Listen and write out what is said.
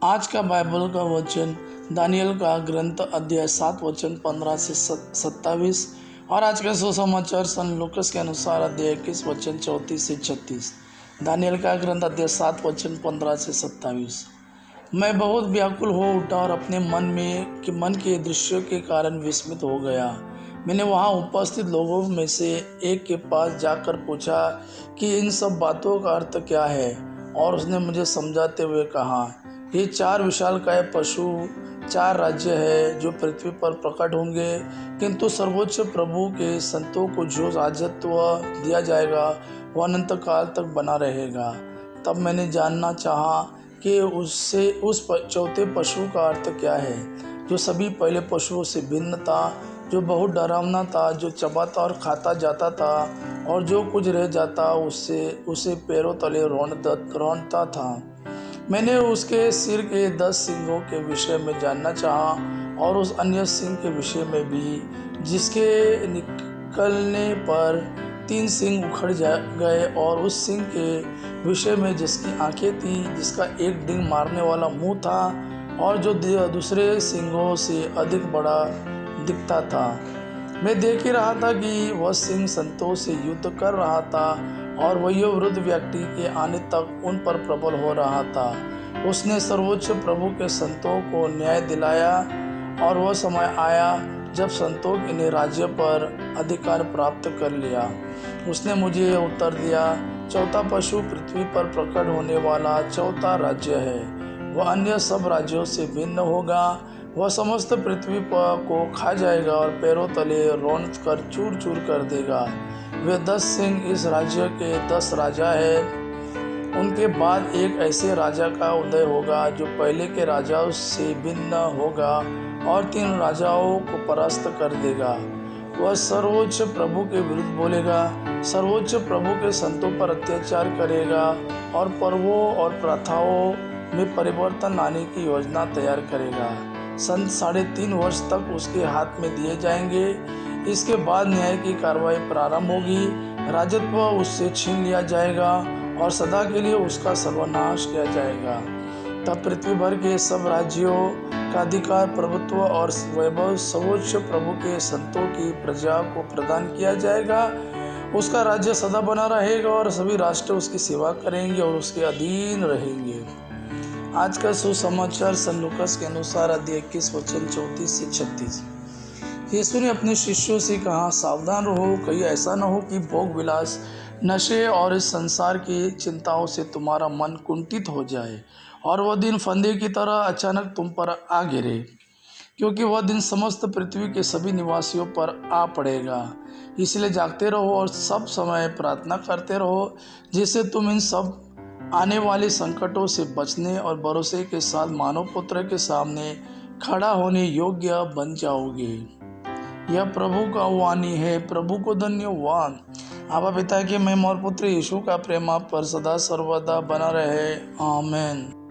आज का बाइबल का वचन दानियल का ग्रंथ अध्याय 7 वचन 15 से 27। और आज का सुसमाचार सन लूकस के अनुसार अध्याय 21 वचन 34 से 36। दानियल का ग्रंथ अध्याय 7 वचन 15 से 27। मैं बहुत व्याकुल हो उठा और अपने मन के दृश्यों के कारण विस्मित हो गया। मैंने वहाँ उपस्थित लोगों में से एक के पास जाकर पूछा कि इन सब बातों का अर्थ क्या है, और उसने मुझे समझाते हुए कहा, ये 4 विशालकाय पशु 4 राज्य है जो पृथ्वी पर प्रकट होंगे, किंतु सर्वोच्च प्रभु के संतों को जो राजत्व दिया जाएगा वह अनंत काल तक बना रहेगा। तब मैंने जानना चाहा कि उससे उस चौथे पशु का अर्थ क्या है, जो सभी पहले पशुओं से भिन्न था, जो बहुत डरावना था, जो चबाता और खाता जाता था, और जो कुछ रह जाता उसे पैरों तले रौंदता था। मैंने उसके सिर के 10 सींगों के विषय में जानना चाहा, और उस अन्य सींग के विषय में भी, जिसके निकलने पर 3 सींग उखड़ गए, और उस सींग के विषय में जिसकी आंखें थी, जिसका एक डींग मारने वाला मुंह था, और जो दूसरे सींगों से अधिक बड़ा दिखता था। मैं देख ही रहा था कि वह सिंह संतों से युद्ध कर रहा था, और वही वृद्ध व्यक्ति के आने तक उन पर प्रबल हो रहा था। उसने सर्वोच्च प्रभु के संतों को न्याय दिलाया, और वह समय आया जब संतों ने राज्य पर अधिकार प्राप्त कर लिया। उसने मुझे उत्तर दिया, चौथा पशु पृथ्वी पर प्रकट होने वाला चौथा राज्य है। वह अन्य सब राज्यों से भिन्न होगा। वह समस्त पृथ्वी को खा जाएगा और पैरों तले रौंद कर चूर चूर कर देगा। वे 10 सिंह इस राज्य के 10 राजा हैं। उनके बाद एक ऐसे राजा का उदय होगा जो पहले के राजाओं से भिन्न होगा, और 3 राजाओं को परास्त कर देगा। वह सर्वोच्च प्रभु के विरुद्ध बोलेगा, सर्वोच्च प्रभु के संतों पर अत्याचार करेगा, और पर्वों और प्रथाओं में परिवर्तन लाने की योजना तैयार करेगा। संत 3.5 वर्ष तक उसके हाथ में दिए जाएंगे। इसके बाद न्याय की कार्रवाई प्रारंभ होगी। राजत्व उससे छीन लिया जाएगा, और सदा के लिए उसका सर्वनाश किया जाएगा। तब पृथ्वी भर के सब राज्यों का अधिकार, प्रभुत्व और वैभव सर्वोच्च प्रभु के संतों की प्रजा को प्रदान किया जाएगा। उसका राज्य सदा बना रहेगा, और सभी राष्ट्र उसकी सेवा करेंगे और उसके अधीन रहेंगे। आज का सुसमाचार सन लूकस के अनुसार अध्याय 21 वचन 34 से 36। यीशु ने अपने शिष्यों से कहा, सावधान रहो, कहीं ऐसा न हो कि भोग विलास, नशे और इस संसार की चिंताओं से तुम्हारा मन कुंठित हो जाए, और वह दिन फंदे की तरह अचानक तुम पर आ गिरे, क्योंकि वह दिन समस्त पृथ्वी के सभी निवासियों पर आ पड़ेगा। इसलिए जागते रहो और सब समय प्रार्थना करते रहो, जिससे तुम इन सब आने वाले संकटों से बचने और भरोसे के साथ मानव पुत्र के सामने खड़ा होने योग्य बन जाओगे। यह प्रभु का वाणी है। प्रभु को धन्यवाद। आबा पिता के महिमा और पुत्र यीशु का प्रेम आप पर सदा सर्वदा बना रहे। आमीन।